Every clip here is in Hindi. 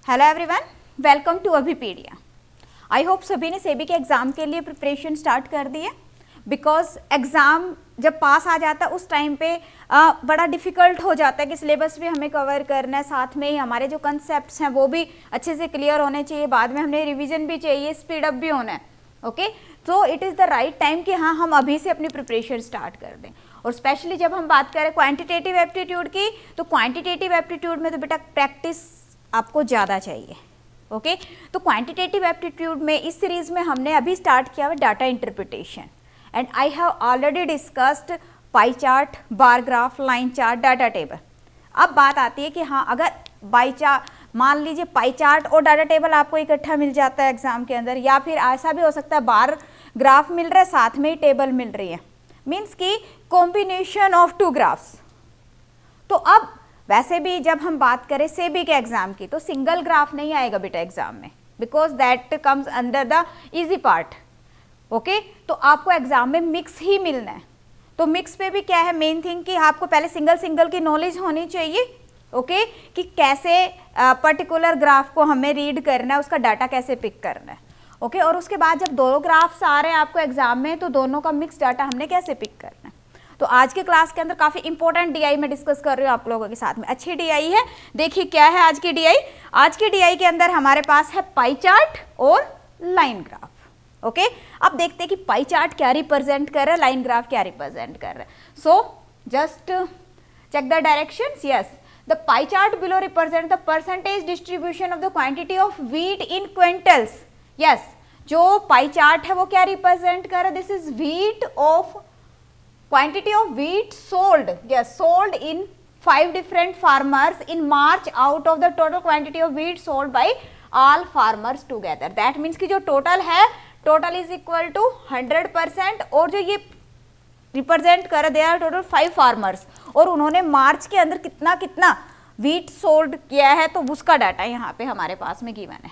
Hello everyone, welcome to Abhipedia. I hope सभी ने सेबी के एग्ज़ाम के लिए प्रिपरेशन स्टार्ट कर दी है। बिकॉज एग्ज़ाम जब पास आ जाता है उस टाइम पे बड़ा डिफ़िकल्ट हो जाता है कि सिलेबस भी हमें कवर करना है, साथ में ही हमारे जो कंसेप्ट्स हैं वो भी अच्छे से क्लियर होने चाहिए, बाद में हमें रिवीजन भी चाहिए, स्पीड अप भी होना है। ओके, तो it is the right time कि हाँ हम अभी से अपनी प्रिपरेशन स्टार्ट कर दें। और स्पेशली जब हम बात करें क्वांटिटेटिव एप्टीट्यूड की, तो क्वांटिटेटिव एप्टीट्यूड में तो बेटा प्रैक्टिस आपको ज़्यादा चाहिए। ओके, तो क्वांटिटेटिव एप्टीट्यूड में इस सीरीज़ में हमने अभी स्टार्ट किया हुआ data interpretation, and I have already discussed pie chart, bar graph, line chart, data table. अब बात आती है कि हाँ अगर बाई चार्ट मान लीजिए पाई चार्ट और डाटा टेबल आपको इकट्ठा मिल जाता है एग्जाम के अंदर, या फिर ऐसा भी हो सकता है बार ग्राफ मिल रहा है साथ में ही टेबल मिल रही है, मीन्स की कॉम्बिनेशन ऑफ टू ग्राफ्स। तो अब वैसे भी जब हम बात करें सेबी के एग्जाम की तो सिंगल ग्राफ नहीं आएगा बेटा एग्जाम में, because that comes under the easy part. Okay, तो आपको एग्जाम में मिक्स ही मिलना है। तो मिक्स पे भी क्या है मेन थिंग कि आपको पहले सिंगल सिंगल की नॉलेज होनी चाहिए। ओके, कि कैसे पर्टिकुलर ग्राफ को हमें रीड करना है, उसका डाटा कैसे पिक करना है। ओके, और उसके बाद जब दोनों ग्राफ्स आ रहे हैं आपको एग्जाम में तो दोनों का मिक्स डाटा हमने कैसे पिक करना है। तो आज के क्लास के अंदर काफ़ी इंपॉर्टेंट डीआई में डिस्कस कर रही हूँ आप लोगों के साथ में। अच्छी डीआई है, देखिए क्या है आज की डीआई। आज की डीआई के अंदर हमारे पास है पाई चार्ट और लाइन ग्राफ। ओके, अब देखते हैं कि पाई चार्ट क्या रिप्रेजेंट कर रहा है, लाइन ग्राफ क्या रिप्रेजेंट कर रहा है। So just check the directions. Yes, the pie chart below represent the percentage distribution of the quantity of wheat in quintals. Yes, जो पाई चार्ट है वो क्या रिप्रेजेंट कर रहा है, this is wheat of quantity of wheat sold, yes, sold in 5 different farmers in March out of the total quantity of wheat sold by all farmers together. That means कि जो total है, total is equal to 100%, और जो ये रिप्रेजेंट कर रहे हैं टोटल 5 फार्मर्स, और उन्होंने मार्च के अंदर कितना कितना व्हीट सोल्ड किया है, तो उसका डाटा यहाँ पे हमारे पास में गिवन है।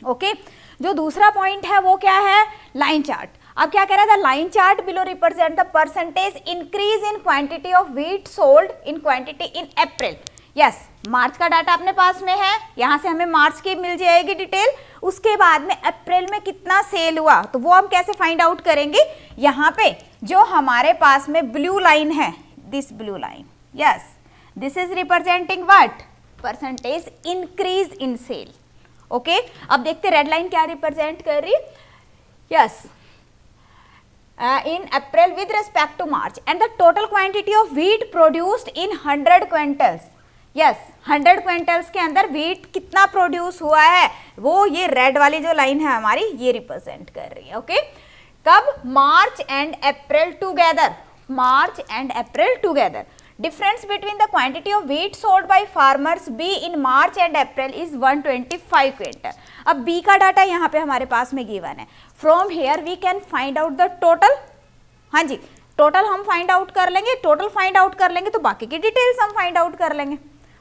ओके, जो दूसरा पॉइंट है वो क्या है, लाइन चार्ट। अब क्या कह रहा था, line chart below represent the percentage increase in quantity of wheat sold in quantity in April. Yes, March का डाटा अपने पास में है, यहाँ से हमें मार्च की मिल जाएगी डिटेल। उसके बाद में अप्रैल में कितना सेल हुआ तो वो हम कैसे फाइंड आउट करेंगे। यहाँ पे जो हमारे पास में ब्लू लाइन है, this blue line, yes, this is representing what, percentage increase in sale. Okay, अब देखते रेड लाइन क्या रिप्रेजेंट कर रही है। Yes, in April with respect to March and the total quantity of wheat produced in 100 quintals. Yes, 100 quintals के अंदर व्हीट कितना प्रोड्यूस हुआ है वो ये रेड वाली जो लाइन है हमारी ये रिप्रेजेंट कर रही है। ओके, कब, March and April together, March and April together. Difference between the quantity of wheat sold by farmers B in March and April is 125 quintal. अब बी का डाटा यहाँ पे हमारे पास में गिवन है। From here we can find out the total. हाँ जी, टोटल हम फाइंड आउट कर लेंगे, टोटल फाइंड आउट कर लेंगे तो बाकी की डिटेल्स हम फाइंड आउट कर लेंगे।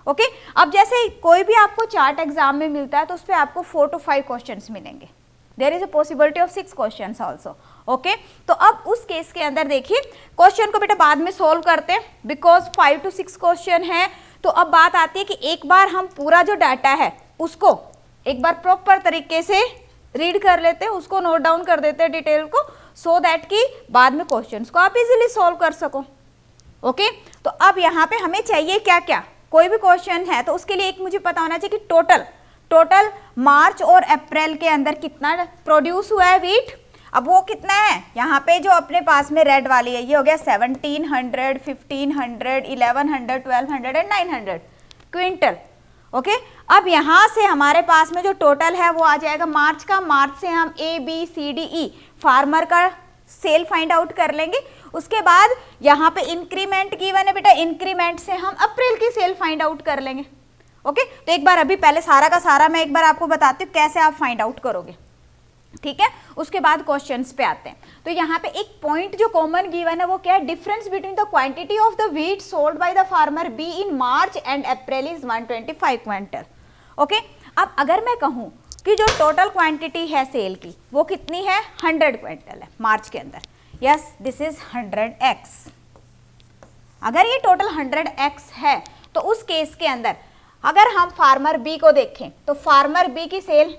ओके, अब जैसे कोई भी आपको चार्ट एग्जाम में मिलता है तो उस पर आपको 4 to 5 क्वेश्चंस मिलेंगे। There is a possibility of 6 questions also. Okay, तो अब उस केस के अंदर देखिए क्वेश्चन को बेटा बाद में सोल्व करते हैं, बिकॉज 5 to 6 क्वेश्चन है। तो अब बात आती है कि एक बार हम पूरा जो डाटा है उसको एक बार प्रॉपर तरीके से रीड कर लेते हैं, उसको नोट डाउन कर देते हैं डिटेल को, सो दैट कि बाद में क्वेश्चंस को आप इजीली सॉल्व कर सको। ओके, तो अब यहाँ पे हमें चाहिए क्या क्या, कोई भी क्वेश्चन है तो उसके लिए एक मुझे पता होना चाहिए कि टोटल मार्च और अप्रैल के अंदर कितना प्रोड्यूस हुआ है व्हीट। अब वो कितना है, यहाँ पे जो अपने पास में रेड वाली है ये हो गया 1700, 1500, 1100, 1200 एंड 900 क्विंटल। ओके, अब यहाँ से हमारे पास में जो टोटल है वो आ जाएगा मार्च का। मार्च से हम A B C D E farmer का सेल फाइंड आउट कर लेंगे। उसके बाद यहाँ पे इंक्रीमेंट गिवन है बेटा, इंक्रीमेंट से हम अप्रैल की सेल फाइंड आउट कर लेंगे। ओके, तो एक बार अभी पहले सारा का सारा मैं एक बार आपको बताती हूँ कैसे आप फाइंड आउट करोगे, ठीक है। उसके बाद क्वेश्चंस पे आते हैं। तो यहाँ पे एक पॉइंट जो कॉमन गिवन है वो क्या है, difference between the quantity of the wheat sold by the farmer B in March and April is 125 quintal. Okay, अब अगर मैं कहूँ कि जो टोटल क्वांटिटी है सेल की वो कितनी है, 100 क्विंटल है मार्च के अंदर। Yes, this is 100x। अगर ये टोटल 100x है तो उस केस के अंदर अगर हम फार्मर बी को देखें तो फार्मर बी की सेल,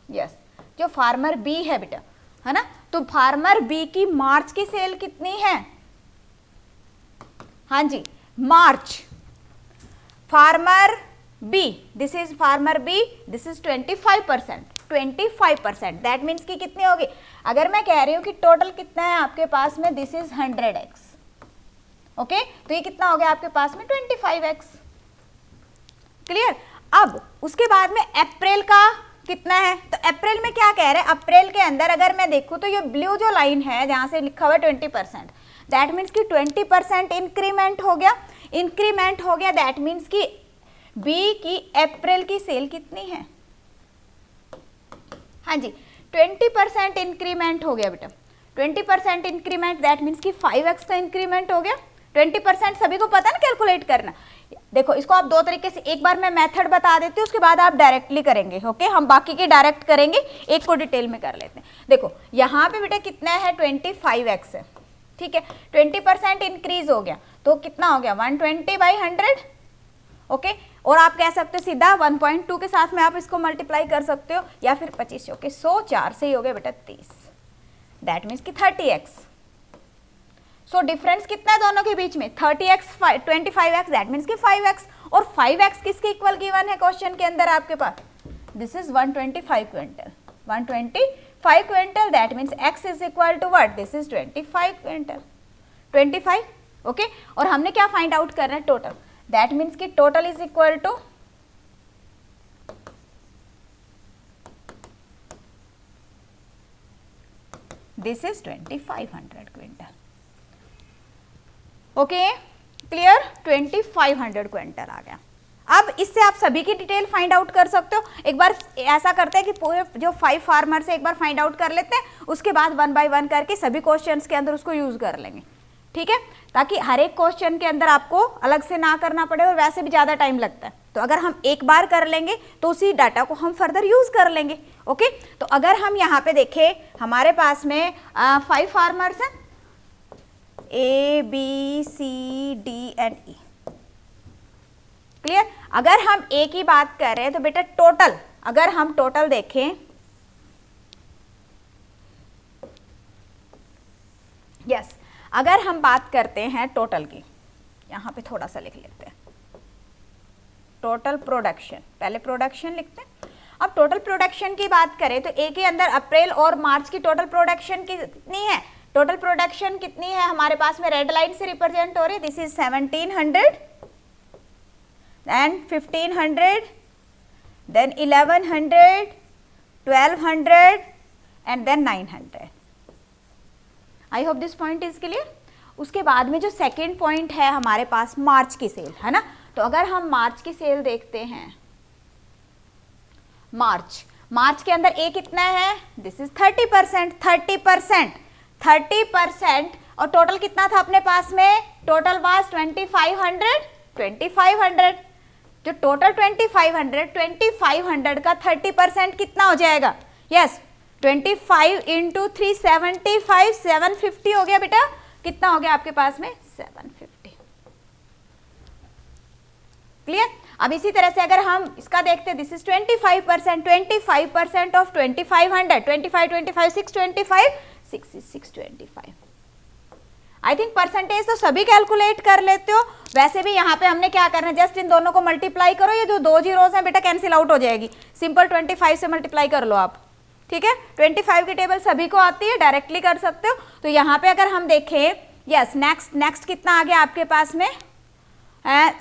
यस जो फार्मर बी है बेटा, है ना, तो फार्मर बी की मार्च की सेल कितनी है? हाँ जी, March farmer B, this is farmer B, this is 25%, 25%, that means कि कितनी होगी? अगर मैं कह रही हूं कि टोटल कितना है आपके पास में, दिस इज 100x, ओके, तो ये कितना हो गया आपके पास में? 25x, clear. अब उसके बाद में अप्रैल का कितना है? तो अप्रैल में क्या कह रहे हैं? अप्रैल के अंदर अगर मैं देखूं तो ये ब्लू जो लाइन है जहां से लिखा हुआ है 20%, दैट मीन्स कि 20% इंक्रीमेंट हो गया, इंक्रीमेंट हो गया, दैट मीन्स कि बी की अप्रैल की सेल कितनी है? हाँ जी 20% इंक्रीमेंट हो गया बेटा, 20% इंक्रीमेंट, दैट मीन्स कि 5x का इंक्रीमेंट हो गया। 20% सभी को पता है ना कैलकुलेट करना। देखो इसको आप दो तरीके से, एक बार मैं मेथड बता देती हूँ, उसके बाद आप डायरेक्टली करेंगे, ओके, हम बाकी के डायरेक्ट करेंगे, एक को डिटेल में कर लेते हैं। देखो यहाँ पे बेटा कितना है? 25x है, ठीक है, 20% इंक्रीज हो गया तो कितना हो गया? 120/100, ओके, और आप कह सकते हो सीधा 1.2 के साथ में आप इसको मल्टीप्लाई कर सकते हो, या फिर 25, ओके, 100 4 से ही हो गया बेटा 30, दैट मीन्स कि 30x। सो डिफरेंस कितना है दोनों के बीच में? 30x 25x, दैट मीन्स कि 5x, और 5x किसके इक्वल गिवन है क्वेश्चन के अंदर आपके पास? This is 125 quintal, 125 quintal, that means x is equal to what? This is 25 quintal, 25, okay, और हमने क्या फाइंड आउट करना है? टोटल, दैट मीन्स कि total is equal to this is 2500 quintal, okay, clear, 2500 quintal आ गया। अब इससे आप सभी की डिटेल फाइंड आउट कर सकते हो। एक बार ऐसा करते हैं कि पूरे जो 5 फार्मर से एक बार फाइंड आउट कर लेते हैं, उसके बाद 1 बाय 1 करके सभी क्वेश्चंस के अंदर उसको यूज कर लेंगे, ठीक है, ताकि हर एक क्वेश्चन के अंदर आपको अलग से ना करना पड़े, और वैसे भी ज़्यादा टाइम लगता है, तो अगर हम एक बार कर लेंगे तो उसी डाटा को हम फर्दर यूज कर लेंगे, ओके। तो अगर हम यहाँ पे देखें, हमारे पास में 5 फार्मर्स हैं, A B C D and E, clear. अगर हम A की बात कर रहे हैं तो बेटा टोटल, अगर हम टोटल देखें, यस, अगर हम बात करते हैं टोटल की, यहाँ पे थोड़ा सा लिख लेते हैं, टोटल प्रोडक्शन, पहले प्रोडक्शन लिखते हैं। अब टोटल प्रोडक्शन की बात करें तो A के अंदर अप्रैल और मार्च की टोटल प्रोडक्शन कितनी है? टोटल प्रोडक्शन कितनी है हमारे पास में? रेड लाइन से रिप्रेजेंट हो रही है, this is 1700, then 1500, then 1100, 1200 and then 900। I hope this point is clear. उसके बाद में जो सेकेंड पॉइंट है हमारे पास, मार्च की सेल, है ना, तो अगर हम मार्च की सेल देखते हैं, मार्च के अंदर A कितना है? दिस इज 30%, 30%, और टोटल कितना था अपने पास में? टोटल वाज 2500, जो टोटल 2500 का 30% कितना हो जाएगा? यस, 25 इंटू 375, 750 हो गया बेटा, कितना हो गया आपके पास में? 750, क्लियर। अब इसी तरह से अगर हम इसका देखते हैं, this is 25%, 25% of 2500, 25, 25, 625, 6 is 625। I think percentage तो सभी कैलकुलेट कर लेते हो। वैसे भी यहाँ पे हमने क्या करना है, जस्ट इन दोनों को मल्टीप्लाई करो, ये जो दो जीरोस हैं बेटा कैंसिल आउट हो जाएगी, सिंपल 25 से मल्टीप्लाई कर लो आप, ठीक है। 25 की टेबल सभी को आती है, डायरेक्टली कर सकते हो। तो यहाँ पे अगर हम देखें, यस, नेक्स्ट कितना आ गया आपके पास में?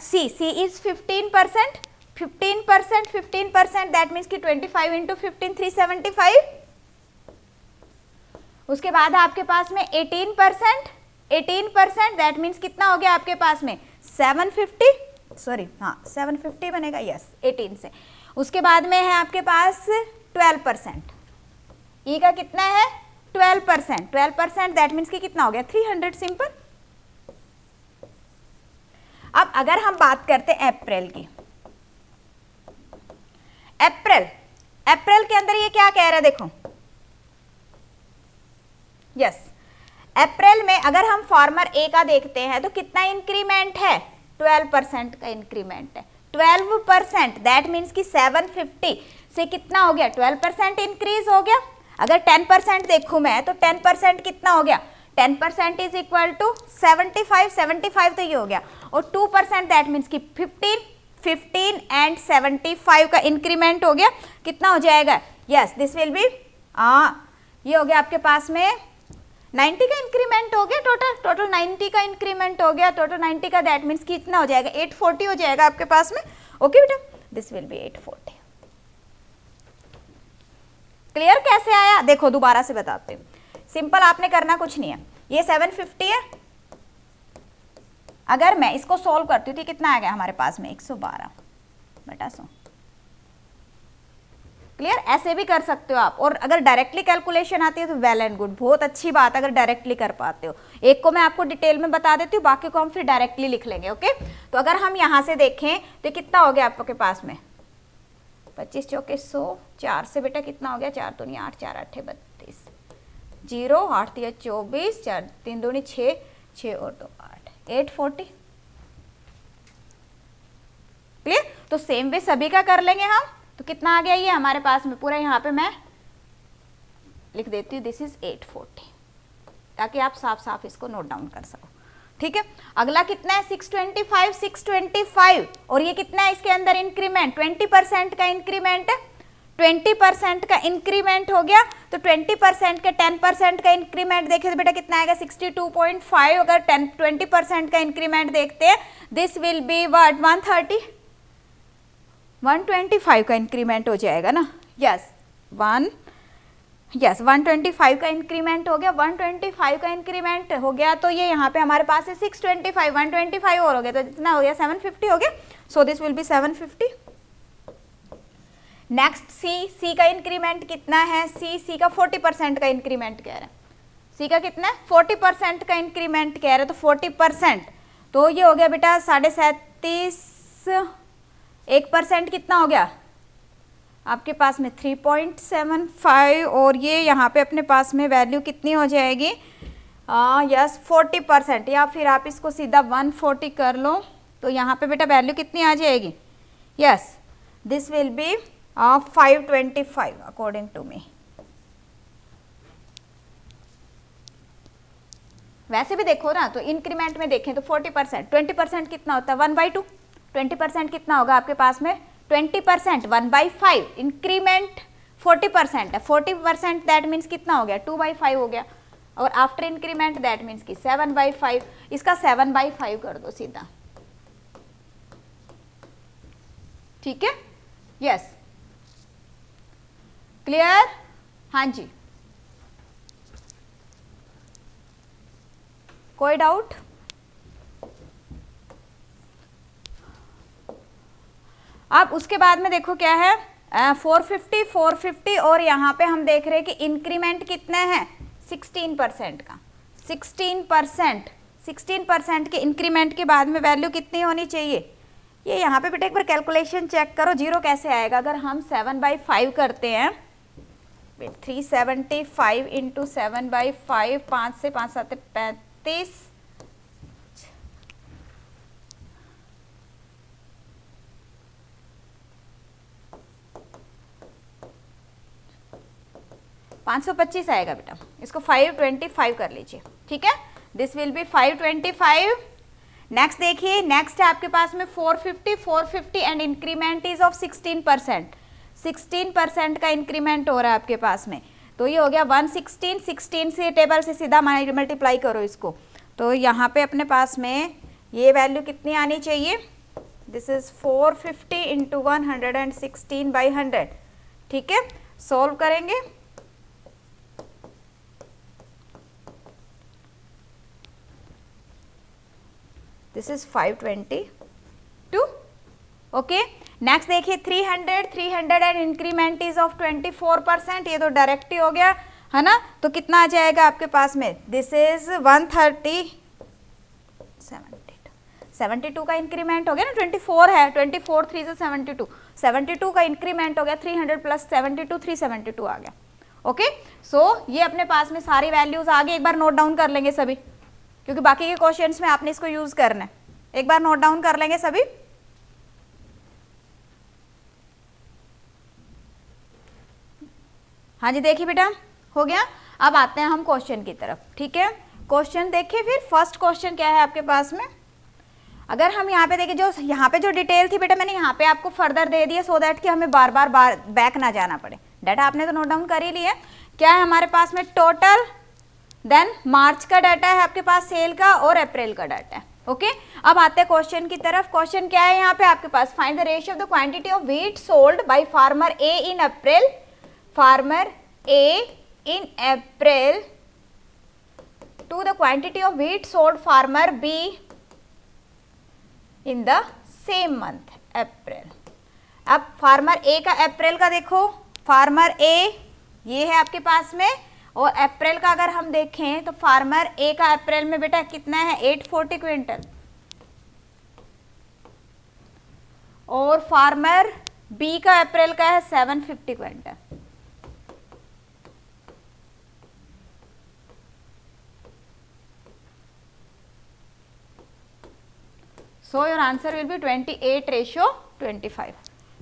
सी इज 15%, 15%, दैट मीन्स कि 25 इंटू 15, 375। उसके बाद आपके पास में 18%, दैट मीन्स कितना हो गया आपके पास में? 750, सॉरी, हाँ 750 बनेगा, यस, 18 से। उसके बाद में है आपके पास 12%, ई का कितना है? 12%, दैट मीन्स कि कितना हो गया? 300, सिंपल। अब अगर हम बात करते हैं अप्रैल की, अप्रैल के अंदर ये क्या कह रहा है, देखो, यस, अप्रैल में अगर हम फार्मर ए का देखते हैं तो कितना इंक्रीमेंट है? 12% का इंक्रीमेंट है, 12%, दैट मीन्स कि 750 से कितना हो गया, 12% इंक्रीज हो गया। अगर 10% देखूं मैं तो 10% कितना हो गया, 10% इज इक्वल टू 75, 75 तो ये हो गया, और 2% दैट मीन्स कि 15 एंड 75 का इंक्रीमेंट हो गया, कितना हो जाएगा, यस दिस विल बी, ये हो गया आपके पास में 90 का इंक्रीमेंट हो गया, टोटल 90 का इंक्रीमेंट हो गया, टोटल 90 का, दैट मीन्स कितना हो जाएगा, 840 हो जाएगा आपके पास में। ओके बेटा, दिस विल बी 840। क्लियर कैसे आया, देखो दोबारा से बताते हैं, सिंपल, आपने करना कुछ नहीं है, ये 750 है, अगर मैं इसको सॉल्व करती हूँ तो कितना आ गया हमारे पास में 112/100। क्लियर, ऐसे भी कर सकते हो आप, और अगर डायरेक्टली कैलकुलेशन आती है तो वेल एंड गुड, बहुत अच्छी बात अगर डायरेक्टली कर पाते हो। एक को मैं आपको डिटेल में बता देती हूँ, बाकी को हम फिर डायरेक्टली लिख लेंगे। ओके, तो अगर हम यहाँ से देखें तो कितना हो गया आपके पास में 25 चौके 100, 4 से बेटा कितना हो गया, 4 दूनी 8, 4 8 32, 0 8 3 24, 4 3 दूनी 6, 6 और 2 8, 840। क्लियर, तो सेम वे सभी का कर लेंगे हम, तो कितना आ गया ये हमारे पास में, पूरा यहाँ पे मैं लिख देती हूँ, दिस इज 840, ताकि आप साफ साफ इसको नोट डाउन कर सको। ठीक है, अगला कितना है 625, 625, और ये कितना है इसके अंदर इंक्रीमेंट, 20% का इंक्रीमेंट है, 20% का इंक्रीमेंट हो गया, तो 20% के 10% का इंक्रीमेंट देखे तो बेटा कितना आएगा 62.5, अगर 20% का इंक्रीमेंट देखते हैं, दिस विल बी व्हाट 125 का इंक्रीमेंट हो जाएगा ना, यस 125 का इंक्रीमेंट हो गया, 125 का इंक्रीमेंट हो गया, तो ये यहाँ पे हमारे पास है 625, 125 और हो गया, तो जितना हो गया 750 हो गया, so this will be 750। Next C का इंक्रीमेंट कितना है, सी का 40% का इंक्रीमेंट कह रहे हैं, सी का कितना है 40% का इंक्रीमेंट कह रहे हैं, तो 40%, तो ये हो गया बेटा 37.5, 1% कितना हो गया आपके पास में 3.75, और ये यहाँ पे अपने पास में वैल्यू कितनी हो जाएगी, यस 40%, या फिर आप इसको सीधा 140 कर लो, तो यहाँ पे बेटा वैल्यू कितनी आ जाएगी, yes this will be 525 according to me. वैसे भी देखो ना, तो इंक्रीमेंट में देखें तो 40%, 20% कितना होता है 1/2, 20% कितना होगा आपके पास में 20%, 1/5, इंक्रीमेंट 40% है, 40% दैट मीन्स कितना हो गया 2/5 हो गया, और आफ्टर इंक्रीमेंट दैट मीन्स कि 7/5, इसका 7/5 कर दो सीधा। ठीक है, यस क्लियर, हाँ जी, कोई डाउट? अब उसके बाद में देखो क्या है 450 और यहाँ पे हम देख रहे हैं कि इंक्रीमेंट कितने हैं 16% का, 16% के इंक्रीमेंट के बाद में वैल्यू कितनी होनी चाहिए, ये यहाँ पे बेटा एक बार कैलकुलेशन चेक करो, जीरो कैसे आएगा, अगर हम 7/5 करते हैं, 375 इंटू 7/5, 5 से 5 7 35, 525 आएगा बेटा, इसको 525 कर लीजिए। ठीक है, दिस विल बी 525। नेक्स्ट देखिए, नेक्स्ट है आपके पास में 450 एंड इंक्रीमेंट इज ऑफ 16%, 16% का इंक्रीमेंट हो रहा है आपके पास में, तो ये हो गया 116, 16 से टेबल से सीधा मल्टीप्लाई करो इसको, तो यहाँ पे अपने पास में ये वैल्यू कितनी आनी चाहिए, दिस इज 450 इंटू 116/100। ठीक है, सॉल्व करेंगे, दिस इज 522। ओके, नेक्स्ट देखिए 300 एंड इंक्रीमेंट इज ऑफ 24%, ये तो डायरेक्ट ही हो गया है ना, तो कितना आ जाएगा आपके पास में, दिस इज 72 का इंक्रीमेंट हो गया ना, 24 है, 24 3 से 72 का इंक्रीमेंट हो गया, 300 प्लस 72 372 आ गया। ओके, सो ये अपने पास में सारी वैल्यूज आ गई, एक बार नोट डाउन कर लेंगे सभी, क्योंकि बाकी के क्वेश्चंस में आपने इसको यूज करना है। एक बार नोट डाउन कर लेंगे सभी। हाँ जी, देखिए बेटा हो गया। अब आते हैं हम क्वेश्चन की तरफ, ठीक है। क्वेश्चन देखिए, फिर फर्स्ट क्वेश्चन क्या है आपके पास में। अगर हम यहाँ पे देखें, जो यहाँ पे जो डिटेल थी बेटा मैंने यहाँ पे आपको फर्दर दे दिया, सो दैट कि हमें बार बार बैक ना जाना पड़े। डाटा आपने तो नोट डाउन कर ही लिया। क्या है हमारे पास में टोटल, देन मार्च का डाटा है आपके पास सेल का, और अप्रैल का डाटा है। ओके, अब आते हैं क्वेश्चन की तरफ। क्वेश्चन क्या है यहाँ पे आपके पास, find the ratio of the quantity of wheat sold by farmer A in April, farmer A in April to the quantity of wheat sold farmer B in the same month April। अब फार्मर ए का अप्रैल का देखो, फार्मर ए ये है आपके पास में, और अप्रैल का अगर हम देखें तो फार्मर ए का अप्रैल में बेटा कितना है 840 क्विंटल, और फार्मर बी का अप्रैल का है 750 quintal. So your answer will be 28:25.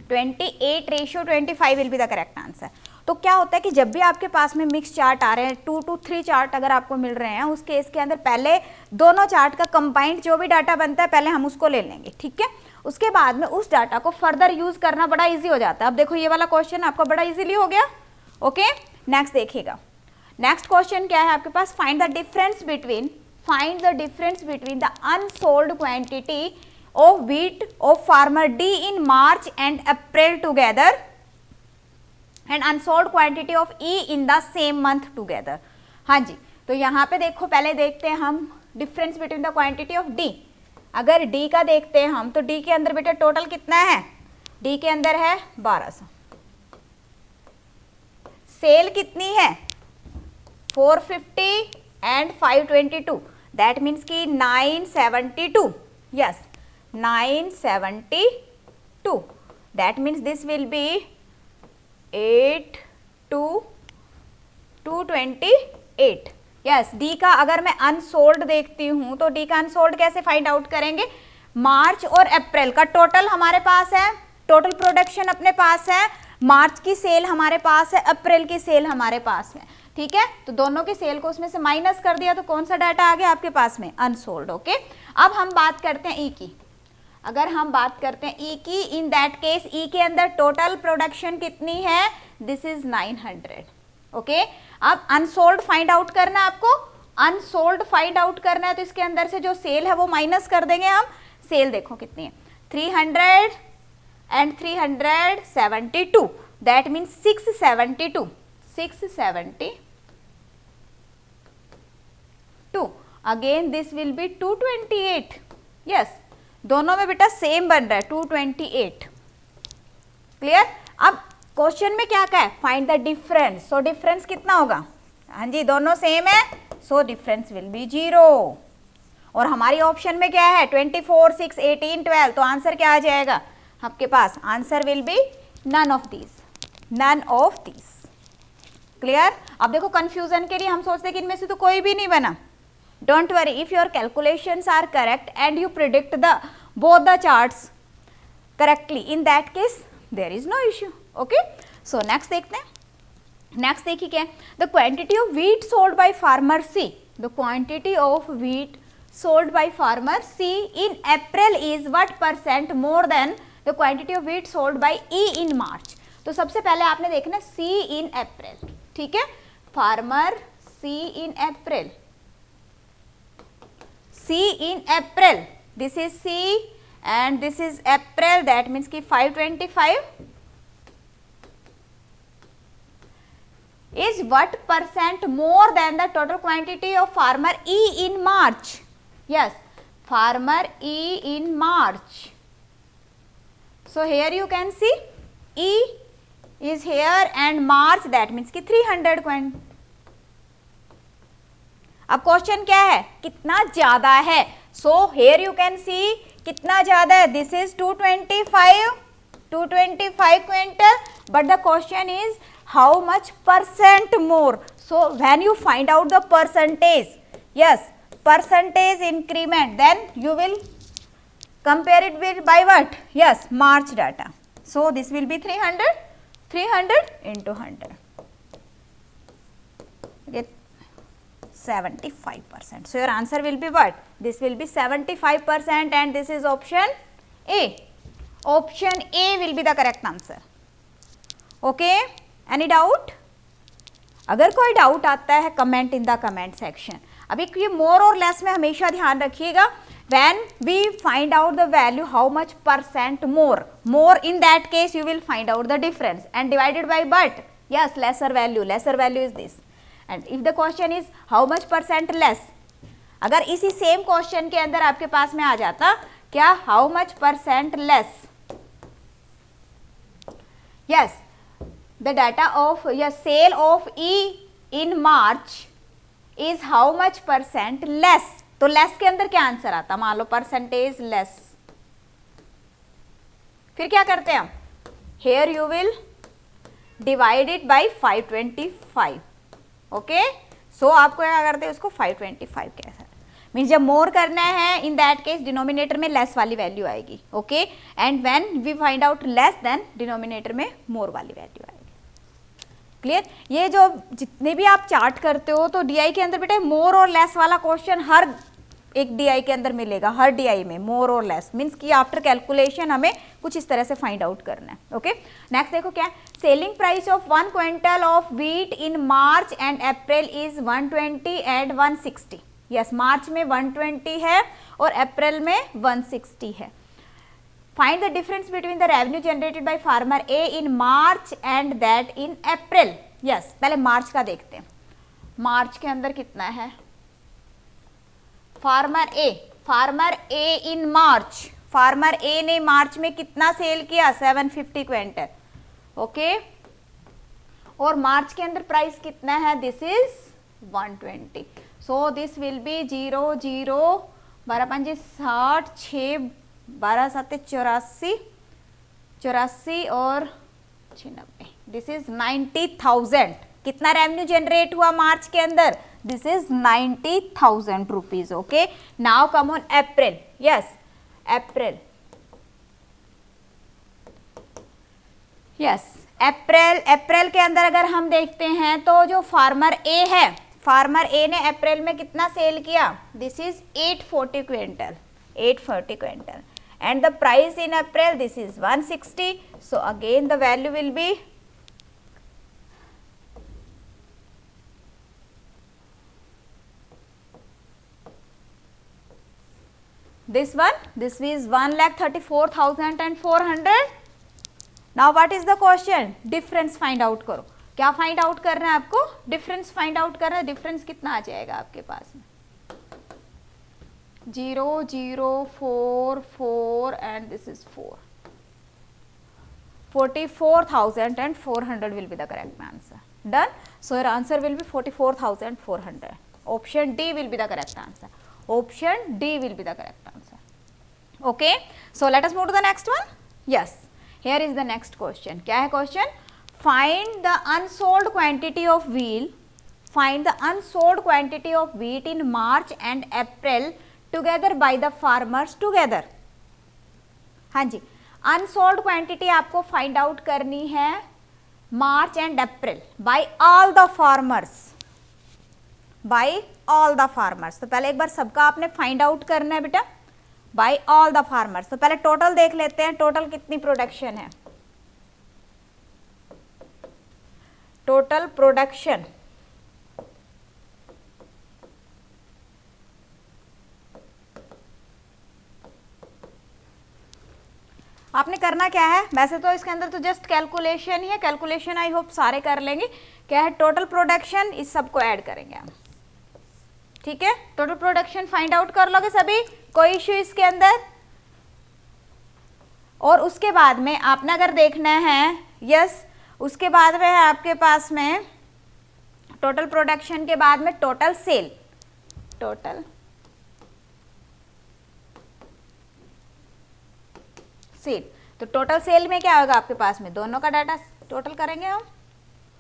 28:25 will be the correct answer। तो क्या होता है कि जब भी आपके पास में मिक्स चार्ट आ रहे हैं, 2 to 3 चार्ट अगर आपको मिल रहे हैं, उस केस के अंदर पहले दोनों चार्ट का कंबाइंड जो भी डाटा बनता है पहले हम उसको ले लेंगे, ठीक है। उसके बाद में उस डाटा को फर्दर यूज करना बड़ा इजी हो जाता है। अब देखो ये वाला क्वेश्चन आपका बड़ा इजीली हो गया। ओके, नेक्स्ट देखिएगा। नेक्स्ट क्वेश्चन क्या है आपके पास, find the difference between the unsold quantity of wheat of farmer D in March and April together and unsold quantity of E in the same month together। हाँ जी, तो यहाँ पे देखो पहले देखते हैं हम difference between the quantity of D। अगर D का देखते हैं हम, तो D के अंदर बेटा टोटल कितना है, D के अंदर है 1200, सेल कितनी है 450 एंड 522, दैट मीन्स की 972, yes 972, that means this will be 8 to 228। Yes, D का अगर मैं अनसोल्ड देखती हूँ तो डी का अनसोल्ड कैसे फाइंड आउट करेंगे, मार्च और अप्रैल का टोटल हमारे पास है, टोटल प्रोडक्शन अपने पास है, मार्च की सेल हमारे पास है, अप्रैल की सेल हमारे पास है, ठीक है। तो दोनों की सेल को उसमें से माइनस कर दिया तो कौन सा डाटा आ गया आपके पास में, अनसोल्ड। ओके, अब हम बात करते हैं ई की। अगर हम बात करते हैं ई की, इन दैट केस ई के अंदर टोटल प्रोडक्शन कितनी है, दिस इज 900। ओके, अब अनसोल्ड फाइंड आउट करना है आपको, अनसोल्ड फाइंड आउट करना है, तो इसके अंदर से जो सेल है वो माइनस कर देंगे हम। सेल देखो कितनी है 300 and 372, that means 672, 672। Again this will B 228, yes दोनों में बेटा सेम बन रहा है 228। क्लियर। अब क्वेश्चन में क्या क्या है, find the difference. So difference कितना होगा, हाँ जी दोनों सेम है, सो डिफरेंस विल बी 0। और हमारी ऑप्शन में क्या है 24, 6, 18, 12, तो आंसर क्या आ जाएगा आपके पास, answer will be none of these, none of these. Clear. अब देखो कंफ्यूजन के लिए हम सोचते हैं कि इनमें से तो कोई भी नहीं बना। Don't worry, if your calculations are correct and you predict both the charts correctly, in that case there is no issue। Okay, so next देखते हैं। नेक्स्ट देखिए क्या है, the quantity of wheat sold by farmer C, the quantity of wheat sold by farmer C in April is what percent more than the quantity of wheat sold by E in March। तो सबसे पहले आपने देखना C in April, ठीक है, farmer C in April, C in April, this is C and this is April, that means ki 525 is what percent more than the total quantity of farmer E in March। Yes, farmer E in March। So here you can see E is here and March, that means ki 300 quantity। अब क्वेश्चन क्या है, कितना ज्यादा है। So here you can see कितना ज्यादा है, this is 225 quintal, but the question is how much percent more. So when you find out the percentage, yes percentage increment, then you will compare it with by what? Yes, March data. So this will be 300 into 100, get 75%. So your answer will be what? This will be 75% and this is option A. Option A will be the correct answer. Okay, any doubt? अगर कोई डाउट आता है comment in the comment section. अभी ये मोर और लेस में हमेशा ध्यान रखिएगा, when we find out the value how much percent more in that case you will find out the difference and divided by but yes lesser value is this. And if the question is how much percent less, अगर इसी सेम क्वेश्चन के अंदर आपके पास में आ जाता क्या how much percent less, yes the data of your sale of E in March is how much percent less. तो लेस के अंदर क्या आंसर आता, मान लो परसेंटेज लेस, फिर क्या करते हैं हम, here you will divide it by 525. Okay, सो आपको क्या करते हैं उसको 525 कैसा मीन जब मोर करना है इन दैट केस डिनोमिनेटर में लेस वाली वैल्यू आएगी. Okay, and when we find out less then denominator में मोर वाली वैल्यू आएगी. क्लियर? ये जो जितने भी आप चार्ट करते हो तो डीआई के अंदर बेटे मोर और लेस वाला क्वेश्चन हर एक डीआई के अंदर मिलेगा, हर डीआई में मोर और लेस मीन्स कि आफ्टर कैलकुलेशन हमें कुछ इस तरह से फाइंड आउट करना है. ओके, नेक्स्ट देखो क्या, selling price of 1 quintal of wheat in March and April is 120 and 160. Yes, March में 120 है और अप्रैल में 160 है. Find the difference between the revenue generated by farmer A in March and that in April. Yes, पहले मार्च का देखते हैं. मार्च के अंदर कितना है, farmer A in March, farmer ए ने मार्च में कितना सेल किया, 750 क्विंटल. ओके, और मार्च के अंदर प्राइस कितना है, this is 120. So this will B 0 0 12 5 60 6 12 7 84 84 और 96. This is 90,000. कितना रेवेन्यू जनरेट हुआ मार्च के अंदर, this is 90,000 rupees. Okay, now come on April. Yes, April के अंदर अगर हम देखते हैं तो जो फार्मर ए है, फार्मर ए ने अप्रैल में कितना सेल किया, this is 840 quintal. And the price in April, this is 160. So again the value will be this one. This is 1,34,400. Now what is the question? Difference find out करो. क्या find out करना है आपको? Difference find out करना है. Difference कितना आ जाएगा आपके पास में, 0 0 4 4 and this is 4. 44,400 will be the correct answer. Done. So your answer will be 44,400. Option D will be the correct answer. Option D will be the correct answer. Okay. So let us move to the next one. Yes. Here is the next question. क्या है question? Find the unsold quantity of wheat. Find the unsold quantity of wheat in March and April together by the farmers together. हाँ जी, अनसोल्ड क्वांटिटी आपको फाइंड आउट करनी है March and April by all the farmers, तो पहले एक बार सबका आपने फाइंड आउट करना है बेटा, बाय ऑल द फार्मर्स. तो पहले टोटल देख लेते हैं, टोटल कितनी प्रोडक्शन है, टोटल प्रोडक्शन आपने करना क्या है, वैसे तो इसके अंदर तो जस्ट कैलकुलेशन ही है, कैलकुलेशन आई होप सारे कर लेंगे. क्या है, टोटल प्रोडक्शन, इस सब को ऐड करेंगे हम. ठीक है, टोटल प्रोडक्शन फाइंड आउट कर लोगे सभी, कोई इश्यू इसके अंदर. और उसके बाद में आपने अगर देखना है, यस, उसके बाद में है आपके पास में टोटल प्रोडक्शन के बाद में टोटल सेल, टोटल सेल. तो टोटल सेल में क्या होगा आपके पास में, दोनों का डाटा टोटल करेंगे हम,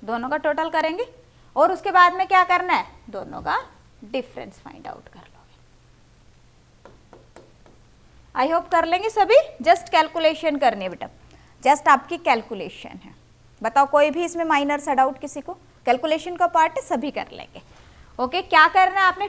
दोनों का टोटल करेंगे और उसके बाद में क्या करना है, दोनों का डिफरेंस फाइंड आउट कर लोगे. आई होप कर लेंगे सभी। जस्ट कैलकुलेशन करनी है बेटा, जस्ट आपकी कैलकुलेशन है। बताओ कोई भी इसमें माइनर सा डाउट किसी को? कैलकुलेशन का पार्ट है, सभी कर लेंगे। ओके, क्या करना है आपने?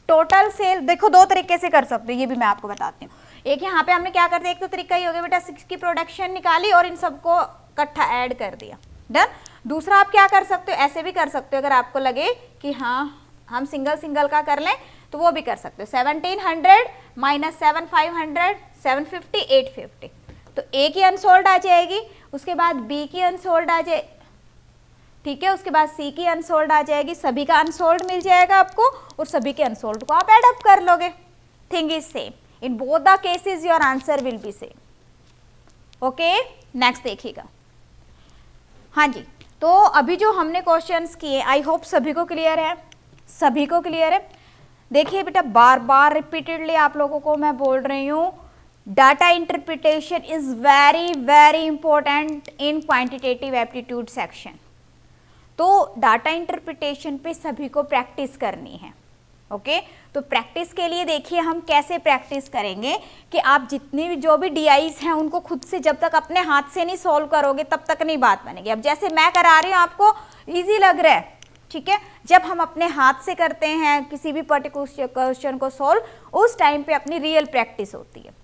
टोटल सेल देखो दो तरीके से कर सकते हो, ये भी मैं आपको बताती हूँ। एक यहाँ पे हमने क्या कर दिया, एक तो तरीका ही हो गया बेटा 6 की प्रोडक्शन निकाली और इन सबको इकट्ठा ऐड कर दिया, डन। दूसरा आप क्या कर सकते हो, ऐसे भी कर सकते हो, अगर आपको लगे कि हाँ हम सिंगल का कर लें तो वो भी कर सकते हो। 1700 माइनस 7500, 750, 850, तो ए की अनसोल्ड आ जाएगी, उसके बाद बी की अनसोल्ड आ जाए, ठीक है, उसके बाद सी की अनसोल्ड आ जाएगी, सभी का अनसोल्ड मिल जाएगा आपको और सभी के अनसोल्ड को आप एड अप कर लोगे। Thing is same in both the cases, your answer will B same. Okay, next देखिएगा। हाँ जी, तो अभी जो हमने क्वेश्चंस किए आई होप सभी को क्लियर है, सभी को क्लियर है। देखिए बेटा, बार बार रिपीटेडली आप लोगों को मैं बोल रही हूँ, data interpretation is very very important in quantitative aptitude section. तो डाटा इंटरप्रिटेशन पे सभी को प्रैक्टिस करनी है। ओके, तो प्रैक्टिस के लिए देखिए हम कैसे प्रैक्टिस करेंगे कि आप जितनी भी जो भी डीआईज हैं उनको खुद से जब तक अपने हाथ से नहीं सॉल्व करोगे तब तक नहीं बात बनेगी। अब जैसे मैं करा रही हूँ आपको इजी लग रहा है, ठीक है, जब हम अपने हाथ से करते हैं किसी भी पर्टिकुलर क्वेश्चन को सॉल्व, उस टाइम पे अपनी रियल प्रैक्टिस होती है।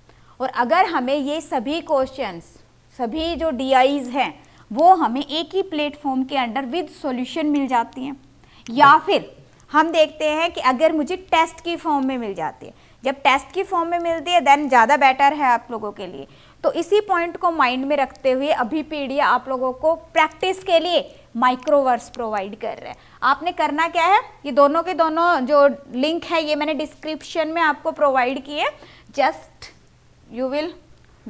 और अगर हमें ये सभी क्वेश्चंस, सभी जो डीआईज हैं वो हमें एक ही प्लेटफॉर्म के अंडर विद सॉल्यूशन मिल जाती हैं, या फिर हम देखते हैं कि अगर मुझे टेस्ट की फॉर्म में मिल जाती है, जब टेस्ट की फॉर्म में मिलती है देन ज़्यादा बेटर है आप लोगों के लिए। तो इसी पॉइंट को माइंड में रखते हुए अभिपीडिया आप लोगों को प्रैक्टिस के लिए माइक्रोवर्स प्रोवाइड कर रहा है। आपने करना क्या है, ये दोनों के दोनों जो लिंक है ये मैंने डिस्क्रिप्शन में आपको प्रोवाइड किए। Just you will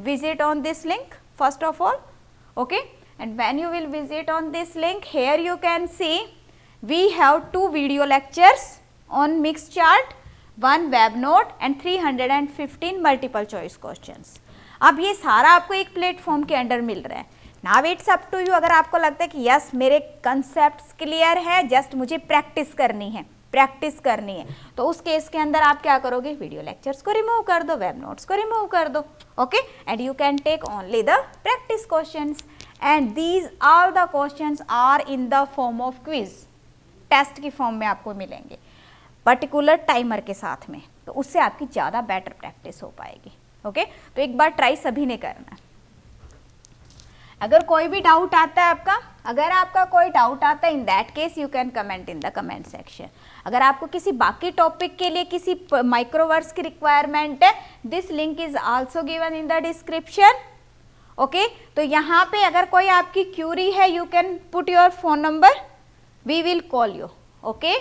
visit on this link first of all, okay, and when you will visit on this link, here you can see we have 2 video lectures on mixed chart, 1 web note and 315 multiple choice questions। अब ये सारा आपको एक प्लेटफॉर्म के अंडर मिल रहा है। Now it's up to you, अगर आपको लगता है कि यस मेरे कंसेप्ट क्लियर है, जस्ट मुझे प्रैक्टिस करनी है, प्रैक्टिस करनी है, तो उस केस के अंदर आप क्या करोगे, वीडियो लेक्चर्स को रिमूव कर दो, वेब नोट्स को रिमूव कर दो। Okay, and you can take only the practice questions and these all the questions are in the form of quiz, test की फॉर्म में आपको मिलेंगे पर्टिकुलर टाइमर के साथ में, तो उससे आपकी ज़्यादा बेटर प्रैक्टिस हो पाएगी। ओके, तो एक बार ट्राई सभी ने करना। अगर कोई भी डाउट आता है आपका, अगर आपका कोई डाउट आता है in that case you can comment in the comment section. अगर आपको किसी बाकी टॉपिक के लिए किसी माइक्रोवर्स की रिक्वायरमेंट है, this link is also given in the description. Okay, तो यहाँ पे अगर कोई आपकी क्यूरी है you can put your phone number, we will call you. Okay,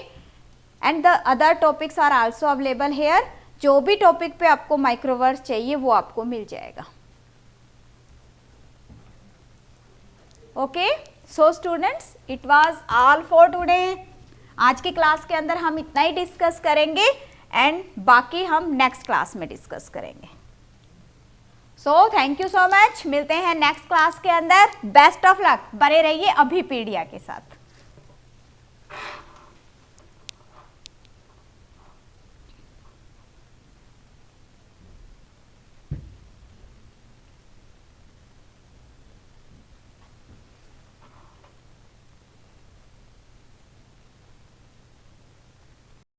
and the other topics are also available here. जो भी टॉपिक पे आपको माइक्रोवर्स चाहिए वो आपको मिल जाएगा। Okay, so students it was all for today. आज की क्लास के अंदर हम इतना ही डिस्कस करेंगे एंड बाकी हम नेक्स्ट क्लास में डिस्कस करेंगे। So thank you so much, मिलते हैं नेक्स्ट क्लास के अंदर। बेस्ट ऑफ लक, बने रहिए अभिपीडिया के साथ।